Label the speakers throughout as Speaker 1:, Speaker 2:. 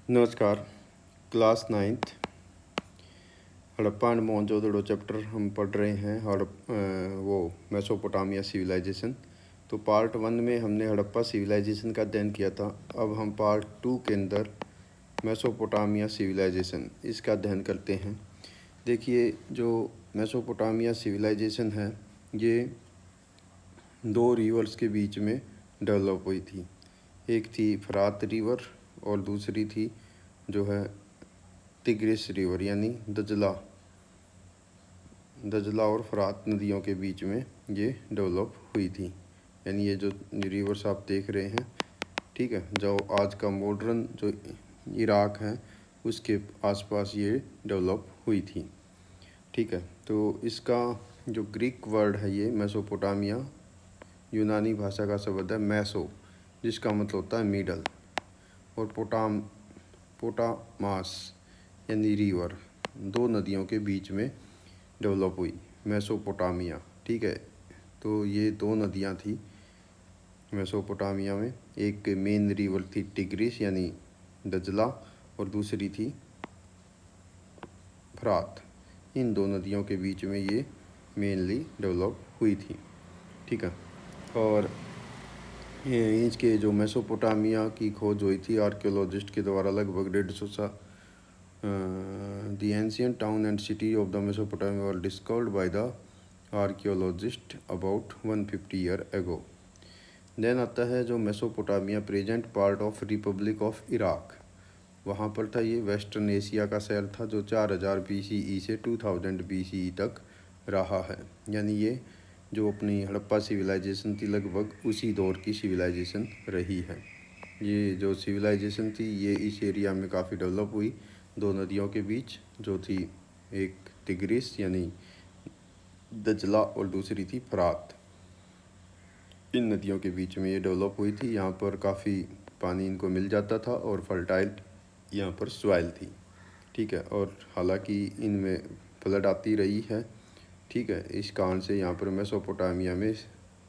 Speaker 1: नमस्कार। Class ninth Harappa and Mohenjodaro chapter हम पढ़ रहे हैं। वो मेसोपोटामिया सिविलाइजेशन। तो पार्ट 1 में हमने हड़प्पा सिविलाइजेशन का अध्ययन किया था। अब हम पार्ट 2 के अंदर मेसोपोटामिया सिविलाइजेशन इसका अध्ययन करते हैं। देखिए, जो मेसोपोटामिया सिविलाइजेशन है ये 2 रिवर्स के बीच में डेवलप हुई थी। एक थी फरात रिवर और दूसरी थी जो है तिग्रिस रिवर, यानी दजला और फरात नदियों के बीच में ये डेवलप हुई थी। यानी ये जो रिवर्स आप देख रहे हैं, ठीक है, जो आज का मॉडर्न जो इराक है उसके आसपास ये डेवलप हुई थी। ठीक है, तो इसका जो ग्रीक वर्ड है ये मेसोपोटामिया, यूनानी भाषा का शब्द है मैसो, जिसका मतलब होता है मिडल, और पोटामास यानी रिवर, 2 नदियों के बीच में डेवलप हुई मेसोपोटामिया। ठीक है, तो ये 2 नदियाँ थी मेसोपोटामिया में। एक मेन रिवर थी टिग्रिस यानी दजला, और दूसरी थी फरात। इन 2 नदियों के बीच में ये मेनली डेवलप हुई थी। ठीक है, और इसके जो मेसोपोटामिया की खोज हुई थी आर्कियोलॉजिस्ट के द्वारा लगभग 150 साल। The ancient town and city of the Mesopotamia were discovered by the archaeologist about 150 year ago. Then आता है जो Mesopotamia present part of Republic of Iraq. वहाँ पर था, ये वेस्टर्न एशिया का शहर था जो 4000 BCE से 2000 BCE तक रहा है। यानी ये जो अपनी हड़प्पा सिविलाइजेशन थी लगभग उसी दौर की सिविलाइजेशन रही है। ये जो सिविलाइजेशन थी ये इस एरिया में काफ़ी डेवलप हुई 2 नदियों के बीच, जो थी एक तिग्रिस यानी दजला और दूसरी थी फरात। इन नदियों के बीच में ये डेवलप हुई थी। यहाँ पर काफ़ी पानी इनको मिल जाता था और फर्टाइल यहाँ पर सॉइल थी। ठीक है, और हालांकि इनमें फ्लड आती रही है। ठीक है, इस कारण से यहाँ पर मेसोपोटामिया में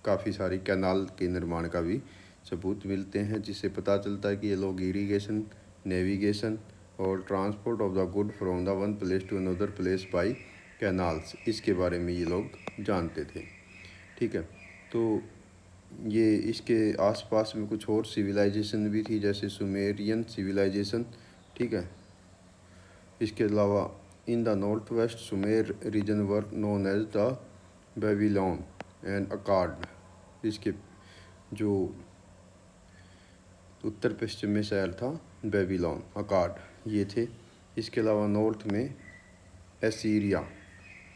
Speaker 1: काफ़ी सारी कैनाल के निर्माण का भी सबूत मिलते हैं, जिससे पता चलता है कि ये लोग इरीगेशन, नेविगेशन और transport of the good from the one place to another place by canals, इसके बारे में ये लोग जानते थे। ठीक है, तो ये इसके आसपास में कुछ और सिविलाइजेशन भी थी, जैसे सुमेरियन सिविलाइजेशन। ठीक है, इसके अलावा in the north west Sumer region were known as the Babylon and Akkad. इसके जो उत्तर पश्चिम में शहर था बेबीलोन, अकाड, ये थे। इसके अलावा नॉर्थ में एसीरिया,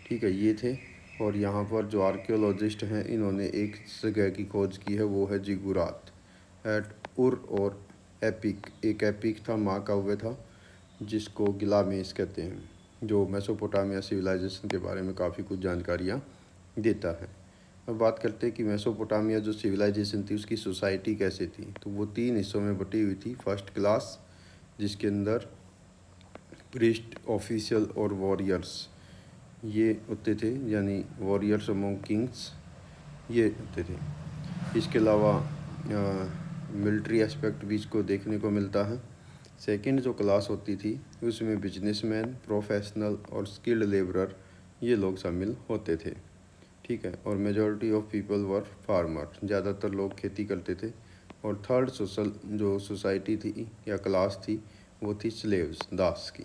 Speaker 1: ठीक है, ये थे। और यहाँ पर जो आर्कियोलॉजिस्ट हैं इन्होंने एक जगह की खोज की है, वो है जिगुरात एट उर और एपिक। एक एपिक था, माँ का हुए था, जिसको गिलामेस कहते हैं, जो मेसोपोटामिया सिविलाइजेशन के बारे में काफ़ी कुछ जानकारियाँ देता है। अब बात करते हैं कि मेसोपोटामिया जो सिविलाइजेशन थी उसकी सोसाइटी कैसे थी। तो वो 3 हिस्सों में बटी हुई थी। फर्स्ट क्लास, जिसके अंदर प्रीस्ट, ऑफिशियल और वॉरियर्स ये होते थे, यानी वॉरियर्स अमंग किंग्स ये होते थे। इसके अलावा मिलिट्री एस्पेक्ट भी इसको देखने को मिलता है। सेकंड जो क्लास होती थी उसमें बिजनेसमैन, प्रोफेशनल और स्किल्ड लेबरर ये लोग शामिल होते थे। ठीक है, और majority of people were farmer, ज़्यादातर लोग खेती करते थे। और थर्ड जो सोसाइटी थी या क्लास थी वो थी स्लेव्स, दास की।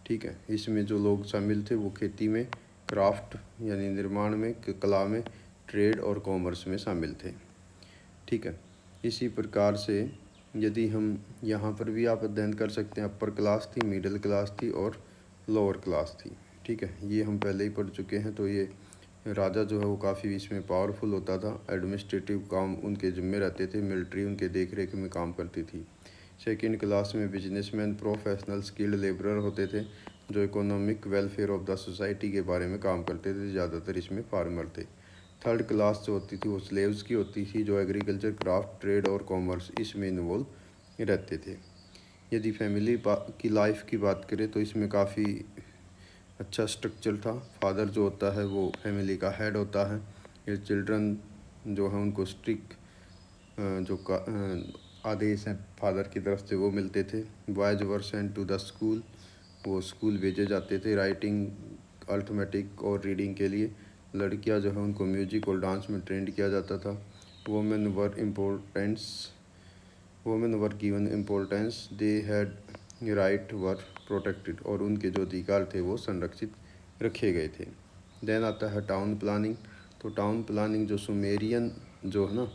Speaker 1: ठीक है, इसमें जो लोग शामिल थे वो खेती में, क्राफ्ट यानी निर्माण में, कला में, ट्रेड और कॉमर्स में शामिल थे। ठीक है, इसी प्रकार से यदि हम यहाँ पर भी आप अध्ययन कर सकते हैं, अपर क्लास थी, मिडिल क्लास थी और लोअर क्लास थी। ठीक है, ये हम पहले ही पढ़ चुके हैं। तो ये राजा जो है वो काफ़ी इसमें पावरफुल होता था, एडमिनिस्ट्रेटिव काम उनके ज़िम्मे रहते थे, मिलिट्री उनके देख रेख में काम करती थी। सेकंड क्लास में बिजनेसमैन, प्रोफेशनल, स्किल्ड लेबरर होते थे, जो economic welfare of the society के बारे में काम करते थे, ज़्यादातर इसमें फार्मर थे। थर्ड क्लास जो होती थी वो स्लेव्स की होती थी, जो एग्रीकल्चर, क्राफ्ट, ट्रेड और कॉमर्स इसमें इन्वॉल्व रहते थे। यदि फैमिली की लाइफ की बात करें तो इसमें काफ़ी अच्छा स्ट्रक्चर था। फादर जो होता है वो फैमिली का हेड होता है। ये चिल्ड्रन जो है उनको स्ट्रिक्ट जो आदेश हैं फादर की तरफ से वो मिलते थे। Boys were sent to the school, वो स्कूल भेजे जाते थे राइटिंग, अर्थमेटिक और रीडिंग के लिए। लड़कियां जो है उनको म्यूजिक और डांस में ट्रेंड किया जाता था। Women were given importance, they had right were protected, और उनके जो अधिकार थे वो संरक्षित रखे गए थे। देन आता है टाउन प्लानिंग। तो टाउन प्लानिंग जो सुमेरियन जो है ना,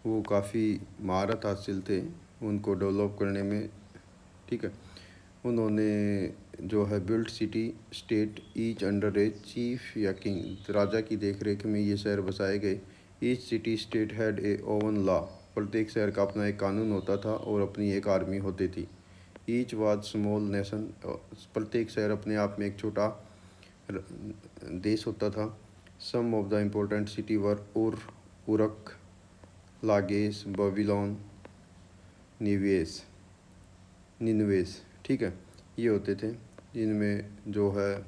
Speaker 1: वो काफ़ी महारत हासिल थे उनको डेवलप करने में। ठीक है, उन्होंने जो है build city state each under a chief या किंग, राजा की देखरेख में ये शहर बसाए गए। Each city state had a oven law, प्रत्येक शहर का अपना एक कानून होता था और अपनी एक आर्मी होती थी। ईच वाज स्मॉल नेशन, प्रत्येक शहर अपने आप में एक छोटा देश होता था। Some of the important city were Uruk, Lagash, Babylon, Nineveh. ठीक है, ये होते थे। इनमें जो है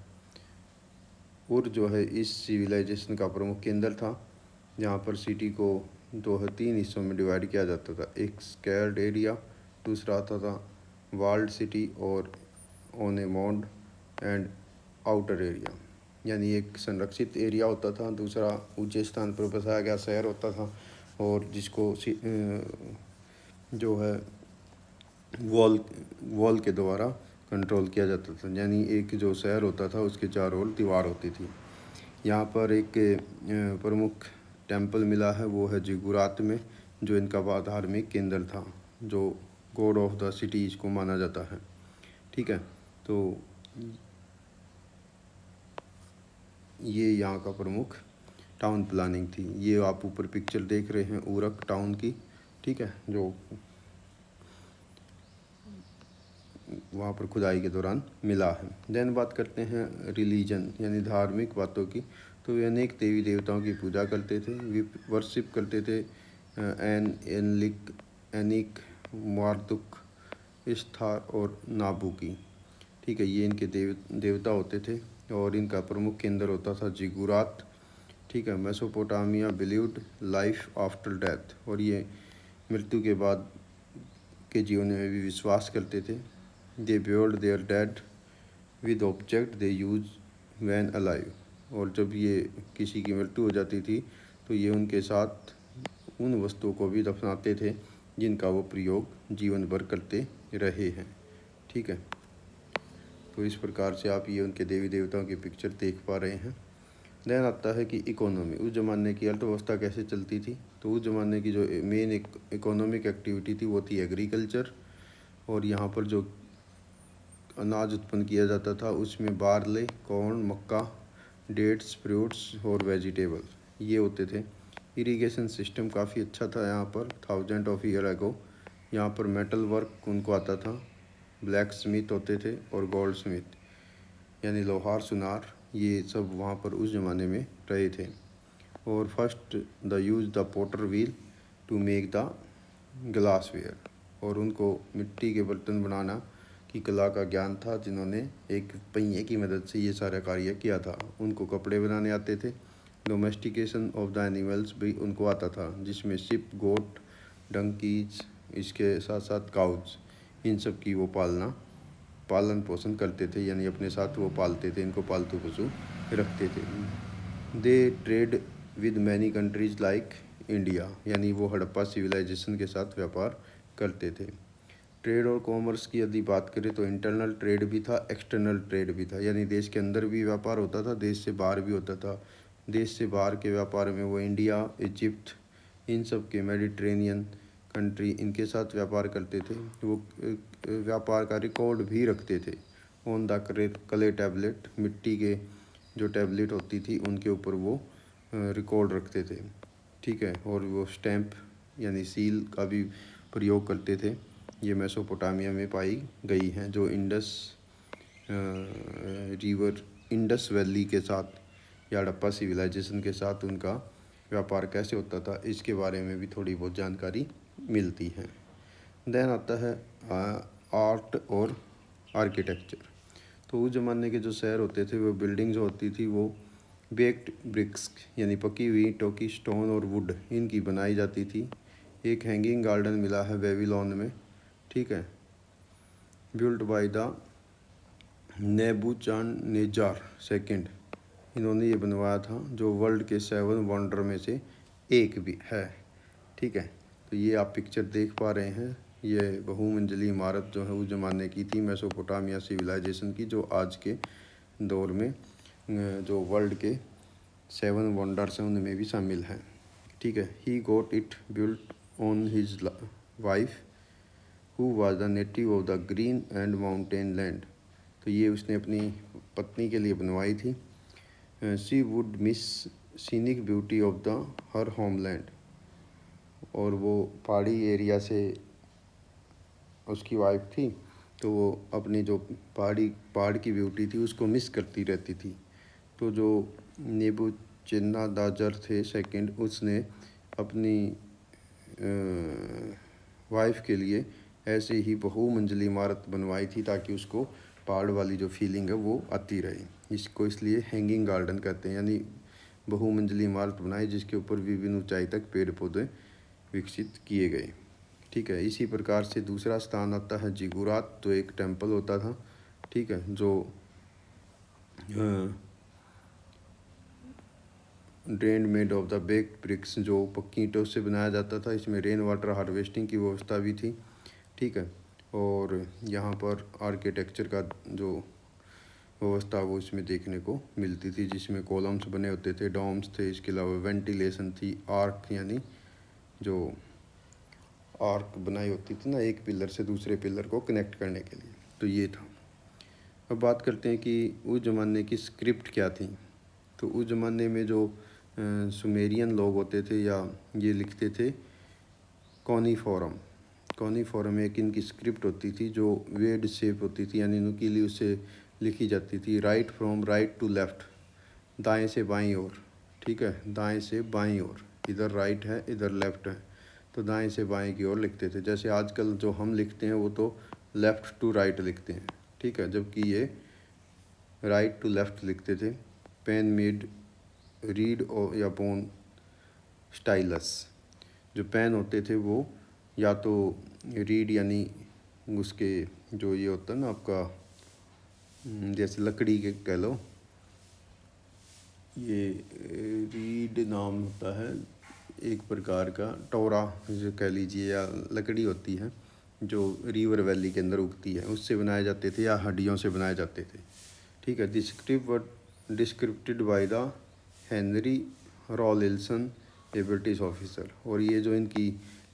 Speaker 1: जो है इस सिविलाइजेशन का प्रमुख केंद्र था, जहाँ पर सिटी को 3 हिस्सों में डिवाइड किया जाता था। एक स्क्वायर्ड एरिया, दूसरा आता था वाल्ड सिटी, और on A mount and outer area, यानी एक संरक्षित एरिया होता था, दूसरा ऊंचे स्थान पर बसाया गया शहर होता था, और जिसको जो है वॉल के द्वारा कंट्रोल किया जाता था। यानी एक जो शहर होता था उसके चारों ओर दीवार होती थी। यहाँ पर एक प्रमुख टेंपल मिला है, वो है जिगुरात में, जो इनका धार्मिक केंद्र था, जो गॉड ऑफ द सिटी इसको माना जाता है। ठीक है, तो ये यहाँ का प्रमुख टाउन प्लानिंग थी। ये आप ऊपर पिक्चर देख रहे हैं उरक टाउन की। ठीक है, जो वहाँ पर खुदाई के दौरान मिला है। देन बात करते हैं रिलीजन, यानी धार्मिक बातों की। तो वे अनेक देवी देवताओं की पूजा करते थे, वे वर्शिप करते थे एनिक, मार्दुक, इश्तार और नाबू की। ठीक है, ये इनके देवता होते थे, और इनका प्रमुख केंद्र होता था जिगुरात। ठीक है, Mesopotamia believed life after death, और ये मृत्यु के बाद के जीवन में भी विश्वास करते थे। They buried their dead with object they used when alive, और जब ये किसी की मृत्यु हो जाती थी तो ये उनके साथ उन वस्तुओं को भी दफनाते थे जिनका वो प्रयोग जीवन भर करते रहे हैं। ठीक है, तो इस प्रकार से आप ये उनके देवी देवताओं की पिक्चर देख पा रहे हैं। देन आता है कि इकोनॉमी, उस ज़माने की अर्थव्यवस्था कैसे चलती थी। तो उस ज़माने की जो मेन इकोनॉमिक एक्टिविटी थी वो थी एग्रीकल्चर, और यहाँ पर जो अनाज उत्पन्न किया जाता था उसमें बार्ले, कॉर्न, मक्का, डेट्स, फ्रूट्स और वेजिटेबल ये होते थे। इरिगेशन सिस्टम काफ़ी अच्छा था यहाँ पर। 1000 ऑफ ईयर अगो यहाँ पर मेटल वर्क उनको आता था, ब्लैक स्मिथ होते थे, और गोल्ड स्मिथ यानी लोहार सुनार, ये सब वहाँ पर उस ज़माने में रहे थे। और first the use the potter wheel to make the glassware, और उनको मिट्टी के बर्तन बनाना की कला का ज्ञान था, जिन्होंने एक पहिए की मदद से ये सारा कार्य किया था। उनको कपड़े बनाने आते थे। डोमेस्टिकेशन ऑफ द एनिमल्स भी उनको आता था, जिसमें शिप, गोट, डंकीज, इसके साथ साथ काउज, इन सब की वो पालन पोषण करते थे, यानी अपने साथ वो पालते थे, इनको पालतू पशु रखते थे। दे trade with many countries like India, यानी वो हड़प्पा सिविलाइजेशन के साथ व्यापार करते थे। ट्रेड और कॉमर्स की यदि बात करें तो इंटरनल ट्रेड भी था, एक्सटर्नल ट्रेड भी था, यानी देश के अंदर भी व्यापार होता था, देश से बाहर भी होता था। देश से बाहर के व्यापार में वो इंडिया, इजिप्ट, इन सब के मेडिटेरेनियन कंट्री, इनके साथ व्यापार करते थे। वो व्यापार का रिकॉर्ड भी रखते थे ऑन द क्ले टैबलेट, मिट्टी के जो टैबलेट होती थी उनके ऊपर वो रिकॉर्ड रखते थे। ठीक है, और वो स्टैम्प यानी सील का भी प्रयोग करते थे। ये मेसोपोटामिया में पाई गई हैं, जो इंडस वैली के साथ या हड़प्पा सिविलाइजेशन के साथ उनका व्यापार कैसे होता था, इसके बारे में भी थोड़ी बहुत जानकारी मिलती है। देन आता है आर्ट और आर्किटेक्चर। तो उस ज़माने के जो शहर होते थे, वो बिल्डिंग जो होती थी वो बेक्ड ब्रिक्स यानी पकी हुई ईंटों की, स्टोन और वुड इनकी बनाई जाती थी। एक हैंगिंग गार्डन मिला है बेबीलोन में, ठीक है, बिल्ट बाय द नेबूचाडनेज़ार सेकंड। इन्होंने ये बनवाया था, जो वर्ल्ड के 7 वंडर में से एक भी है, ठीक है। तो ये आप पिक्चर देख पा रहे हैं, ये बहुमंजिली इमारत जो है उस ज़माने की थी, मेसोपोटामिया सिविलाइजेशन की, जो आज के दौर में जो वर्ल्ड के 7 वंडर्स हैं उनमें भी शामिल है, ठीक है। He got it built on his wife who was the native of the green and mountain land. तो ये उसने अपनी पत्नी के लिए बनवाई थी। She would miss scenic beauty of the her homeland, और वो पहाड़ी एरिया से उसकी वाइफ थी, तो वो अपनी जो पहाड़ की ब्यूटी थी उसको मिस करती रहती थी। तो जो नेबूचडनेज़र थे सेकंड, उसने अपनी वाइफ के लिए ऐसे ही बहुमंजिली इमारत बनवाई थी, ताकि उसको पहाड़ वाली जो फीलिंग है वो आती रहे। इसको इसलिए हैंगिंग गार्डन कहते हैं, यानी बहुमंजिली इमारत बनाई जिसके ऊपर विभिन्न ऊंचाई तक पेड़ पौधे विकसित किए गए, ठीक है। इसी प्रकार से दूसरा स्थान आता है जिगुरात, जो एक टेम्पल होता था, ठीक है, जो drain made of the baked bricks, जो पक्की ईंटों से बनाया जाता था। इसमें रेन वाटर हार्वेस्टिंग की व्यवस्था भी थी, ठीक है। और यहाँ पर आर्किटेक्चर का जो व्यवस्था वो इसमें देखने को मिलती थी, जिसमें कॉलम्स बने होते थे, डोम्स थे, इसके अलावा वेंटिलेशन थी, आर्क यानी जो आर्क बनाई होती थी ना, एक पिलर से दूसरे पिलर को कनेक्ट करने के लिए, तो ये था। अब बात करते हैं कि उस ज़माने की स्क्रिप्ट क्या थी। तो उस ज़माने में जो सुमेरियन लोग होते थे, या ये लिखते थे कॉनीफोरम एक इनकी स्क्रिप्ट होती थी, जो वेड शेप होती थी, यानी नुकीली उससे लिखी जाती थी। Right from right to left, दाएं से बाईं ओर, ठीक है, दाएं से बाईं ओर, इधर राइट है इधर लेफ़्ट है, तो दाएं से बाएं की ओर लिखते थे। जैसे आजकल जो हम लिखते हैं वो तो लेफ़्ट टू राइट लिखते हैं, ठीक है, जबकि ये राइट टू लेफ़्ट लिखते थे। पेन मेड रीड या बोन स्टाइलस, जो पेन होते थे वो या तो रीड यानी उसके जो ये होता है ना आपका, जैसे लकड़ी के कह लो, ये रीड नाम होता है एक प्रकार का, टोरा जो कह लीजिए, या लकड़ी होती है जो रिवर वैली के अंदर उगती है, उससे बनाए जाते थे, या हड्डियों से बनाए जाते थे, ठीक है। Deciphered by the Henry Rawlinson, a British officer. और ये जो इनकी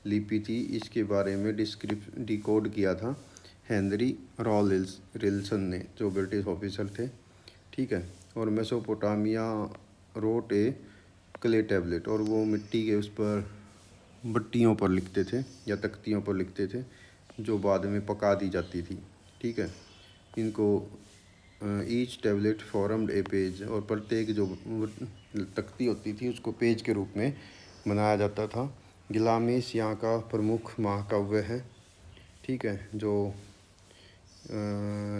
Speaker 1: लिपि थी, इसके बारे में डिकोड किया था हेनरी रॉलिल्सन ने, जो ब्रिटिश ऑफिसर थे, ठीक है। और Mesopotamia wrote a clay tablet, और वो मिट्टी के उस पर बट्टियों पर लिखते थे या तख्तियों पर लिखते थे, जो बाद में पका दी जाती थी, ठीक है। इनको ईच टैबलेट फॉर्म्ड ए पेज, और प्रत्येक जो तख्ती होती थी उसको पेज के रूप में बनाया जाता था। गिलामेस यहाँ का प्रमुख महाकाव्य है, ठीक है, जो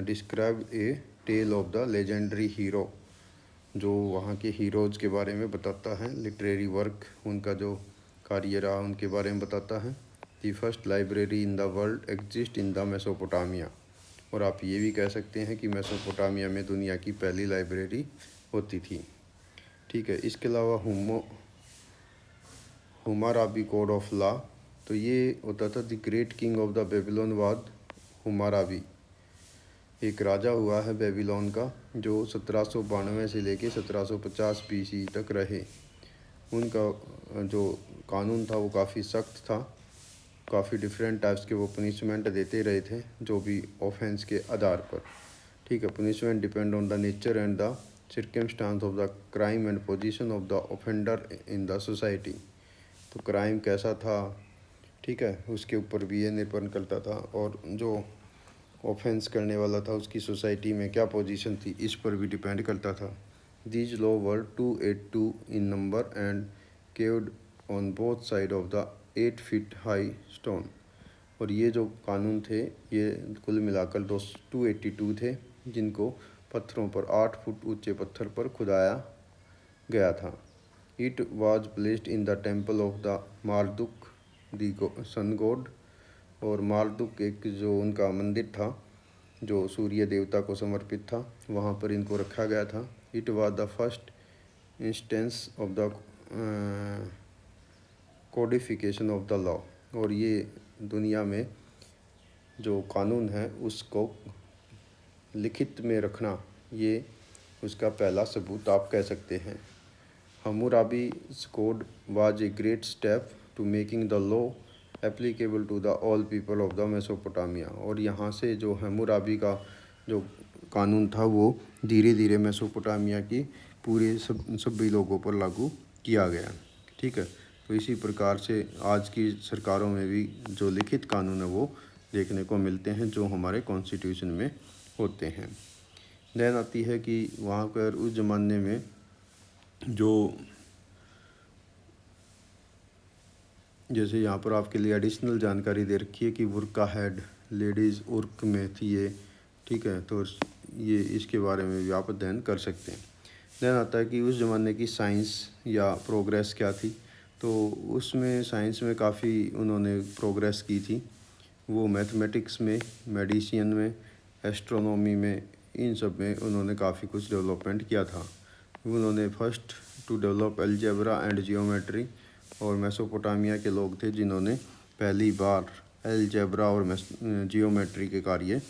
Speaker 1: describe a tale of the legendary hero, जो वहाँ के हीरोज़ के बारे में बताता है। लिटरेरी वर्क, उनका जो कार्य रहा उनके बारे में बताता है। The first library in the world exist in the Mesopotamia, और आप ये भी कह सकते हैं कि मेसोपोटामिया में दुनिया की पहली लाइब्रेरी होती थी, ठीक है। इसके अलावा हुमाराबी कोड ऑफ लॉ, तो ये होता था the great king of the Babylon वाद हुमाराबी, एक राजा हुआ है बेबीलोन का, जो 1792 से लेके 1750 BC तक रहे। उनका जो कानून था वो काफ़ी सख्त था, काफ़ी डिफरेंट टाइप्स के वो पनिशमेंट देते रहे थे, जो भी ऑफेंस के आधार पर, ठीक है। Punishment depend on the nature and the circumstance of the crime and position of the offender in the society. तो क्राइम कैसा था, ठीक है, उसके ऊपर भी ये निर्भर करता था, और जो ऑफेंस करने वाला था उसकी सोसाइटी में क्या पोजीशन थी, इस पर भी डिपेंड करता था। These law were 282 in number and caved on both side of the 8 feet high stone, और ये जो कानून थे ये कुल मिलाकर 282 थे, जिनको पत्थरों पर 8 फुट ऊंचे पत्थर पर खुदाया गया था। It was placed in the temple of the Marduk the sun god, और मार्दुक एक जो उनका मंदिर था जो सूर्य देवता को समर्पित था, वहाँ पर इनको रखा गया था। It was the first instance of the codification of the law, और ये दुनिया में जो कानून है उसको लिखित में रखना, ये उसका पहला सबूत आप कह सकते हैं। हम्मुराबी's code was a great step to making the law applicable to the all people of the Mesopotamia, और यहाँ से जो हम्मुराबी का जो कानून था वो धीरे धीरे मेसोपोटामिया की पूरे सभी लोगों पर लागू किया गया। ठीक है, तो इसी प्रकार से आज की सरकारों में भी जो लिखित कानून है वो देखने को मिलते हैं जो हमारे कॉन्स्टिट्यूशन में होते हैं। देन आती है कि वहाँ पर उस ज़माने में जो, जैसे यहाँ पर आपके लिए एडिशनल जानकारी दे रखी है कि बुर्का हेड लेडीज़ उर्क में थी ये। ठीक है, तो ये इसके बारे में भी आप अध्ययन कर सकते हैं। देन आता है कि उस ज़माने की साइंस या प्रोग्रेस क्या थी, तो उसमें साइंस में काफ़ी उन्होंने प्रोग्रेस की थी। वो मैथमेटिक्स में, मेडिसिन में, एस्ट्रोनॉमी में, इन सब में उन्होंने काफ़ी कुछ डेवलपमेंट किया था। उन्होंने first to develop algebra and geometry, और मेसोपोटामिया के लोग थे जिन्होंने पहली बार अलजेब्रा और जियोमेट्री के कार्य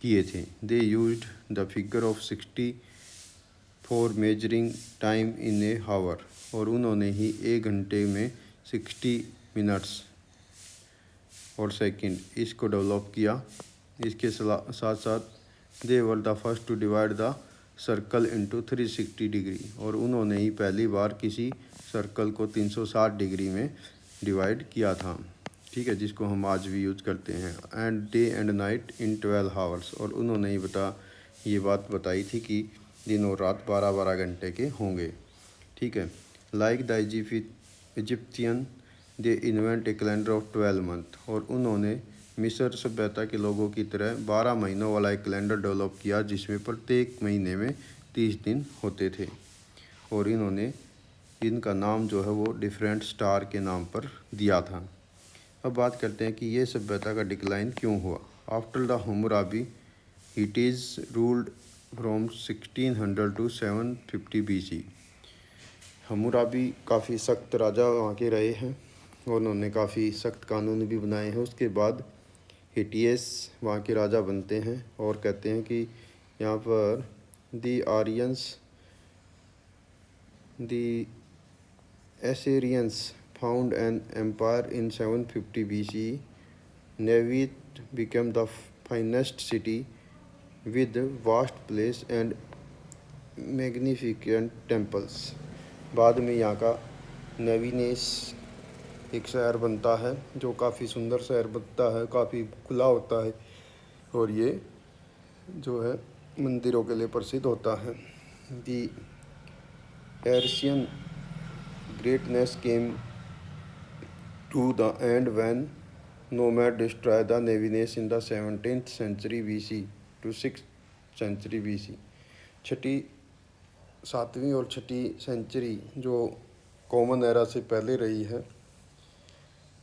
Speaker 1: किए थे। They used the figure of 60 for measuring time in a hour, और उन्होंने ही 1 घंटे में 60 मिनट्स और सेकंड इसको डेवलप किया। इसके साथ साथ they were the first to divide the circle into 360 degree, और उन्होंने ही पहली बार किसी सर्कल को 360 डिग्री में डिवाइड किया था। ठीक है, जिसको हम आज भी यूज करते हैं। And day and night in 12 hours, और उन्होंने ही ये बात बताई थी कि दिन और रात 12-12 घंटे के होंगे। ठीक है, like the Egyptian they invent A calendar of 12 month, और उन्होंने मिस्र सभ्यता के लोगों की तरह 12 महीनों वाला एक कैलेंडर डेवलप किया जिसमें प्रत्येक महीने में 30 दिन होते थे, और इन्होंने इनका नाम जो है वो डिफरेंट स्टार के नाम पर दिया था। अब बात करते हैं कि ये सभ्यता का डिक्लाइन क्यों हुआ। After the Hammurabi it is ruled from 1600 to 750 BC। Hammurabi काफ़ी सख्त राजा वहाँ के रहे हैं, और उन्होंने काफ़ी सख्त कानून भी बनाए हैं। उसके बाद हिटियस वहाँ के राजा बनते हैं, और कहते हैं कि यहाँ पर the Aryans the Assyrians found an empire in 750 BCE. Nevi'it became the finest city with vast place and magnificent temples. बाद में यहाँ का नेविनेस एक शहर बनता है जो काफ़ी सुंदर शहर बनता है, काफ़ी खुला होता है, और ये जो है मंदिरों के लिए प्रसिद्ध होता है। दी एर्शियन greatness came to the end when nomad destroyed the Neviness in the 17th century BC to 6th century BC। सातवीं और छठी सेंचुरी जो कॉमन एरा से पहले रही है,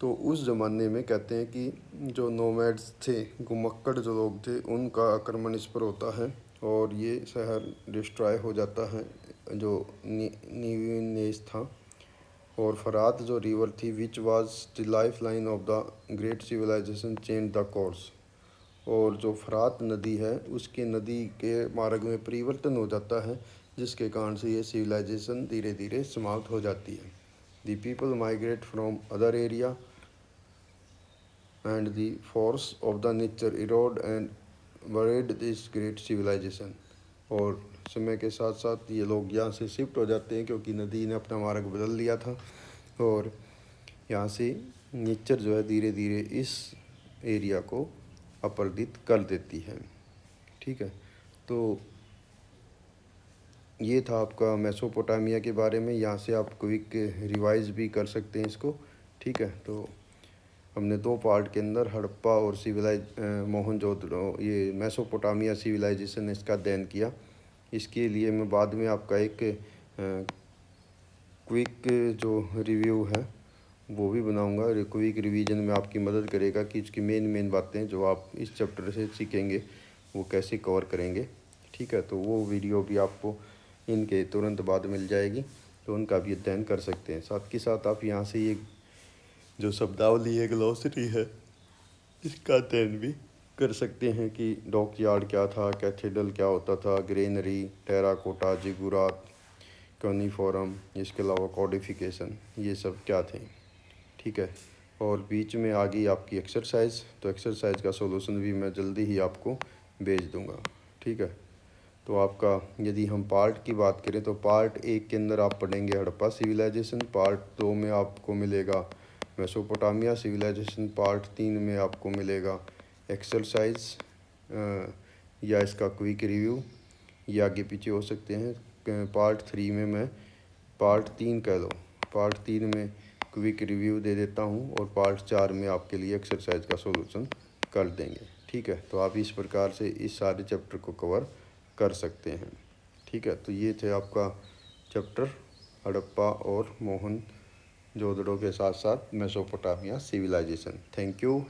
Speaker 1: तो उस ज़माने में कहते हैं कि जो नोमैड्स थे, घुमक्कड़ जो लोग थे, उनका आक्रमण इस पर होता है और ये शहर डिस्ट्रॉय हो जाता है जो नीविनेस था। और फरात जो रिवर थी which was the life line of the great civilisation change the course, और जो फरात नदी है उसके नदी के मार्ग में परिवर्तन हो जाता है, जिसके कारण से ये सिविलाइजेशन धीरे धीरे समाप्त हो जाती है। The people migrate from other area and the force of the nature Erode and buried this great civilisation, और समय के साथ साथ ये लोग यहाँ से शिफ्ट हो जाते हैं क्योंकि नदी ने अपना मार्ग बदल लिया था, और यहाँ से नेचर जो है धीरे धीरे इस एरिया को अपरदित कर देती है। ठीक है, तो ये था आपका मेसोपोटामिया के बारे में। यहाँ से आप क्विक रिवाइज भी कर सकते हैं इसको। ठीक है, तो हमने 2 पार्ट के अंदर हड़प्पा और मोहनजोदड़ो, ये मेसोपोटामिया सिविलाइजेशन, इसका अध्ययन किया। इसके लिए मैं बाद में आपका एक क्विक जो रिव्यू है वो भी बनाऊंगा। क्विक रिवीजन में आपकी मदद करेगा कि इसकी मेन बातें जो आप इस चैप्टर से सीखेंगे वो कैसे कवर करेंगे। ठीक है, तो वो वीडियो भी आपको इनके तुरंत बाद मिल जाएगी, तो उनका भी अध्ययन कर सकते हैं। साथ के साथ आप यहाँ से ये जो शब्दावली है, ग्लॉसरी है, इसका अध्ययन भी कर सकते हैं कि डॉक यार्ड क्या था, कैथेड्रल क्या होता था, ग्रेनरी, टेराकोटा, जिगुरात, कॉनिफोरम, इसके अलावा कॉडिफिकेशन, ये सब क्या थे। ठीक है, और बीच में आ गई आपकी एक्सरसाइज, तो एक्सरसाइज का सॉल्यूशन भी मैं जल्दी ही आपको भेज दूंगा। ठीक है, तो आपका यदि हम पार्ट की बात करें तो पार्ट 1 के अंदर आप पढ़ेंगे हड़प्पा सिविलाइजेशन, पार्ट 2 में आपको मिलेगा मेसोपोटामिया सिविलाइजेशन, पार्ट 3 में आपको मिलेगा एक्सरसाइज या इसका क्विक रिव्यू, ये आगे पीछे हो सकते हैं। पार्ट 3 में मैं पार्ट 3 कह लो, पार्ट 3 में क्विक रिव्यू दे देता हूँ और पार्ट 4 में आपके लिए एक्सरसाइज का सॉल्यूशन कर देंगे। ठीक है, तो आप इस प्रकार से इस सारे चैप्टर को कवर कर सकते हैं। ठीक है, तो ये थे आपका चैप्टर हड़प्पा और मोहन जोदड़ो के साथ साथ मेसोपोटामिया सिविलाइजेशन। Thank you.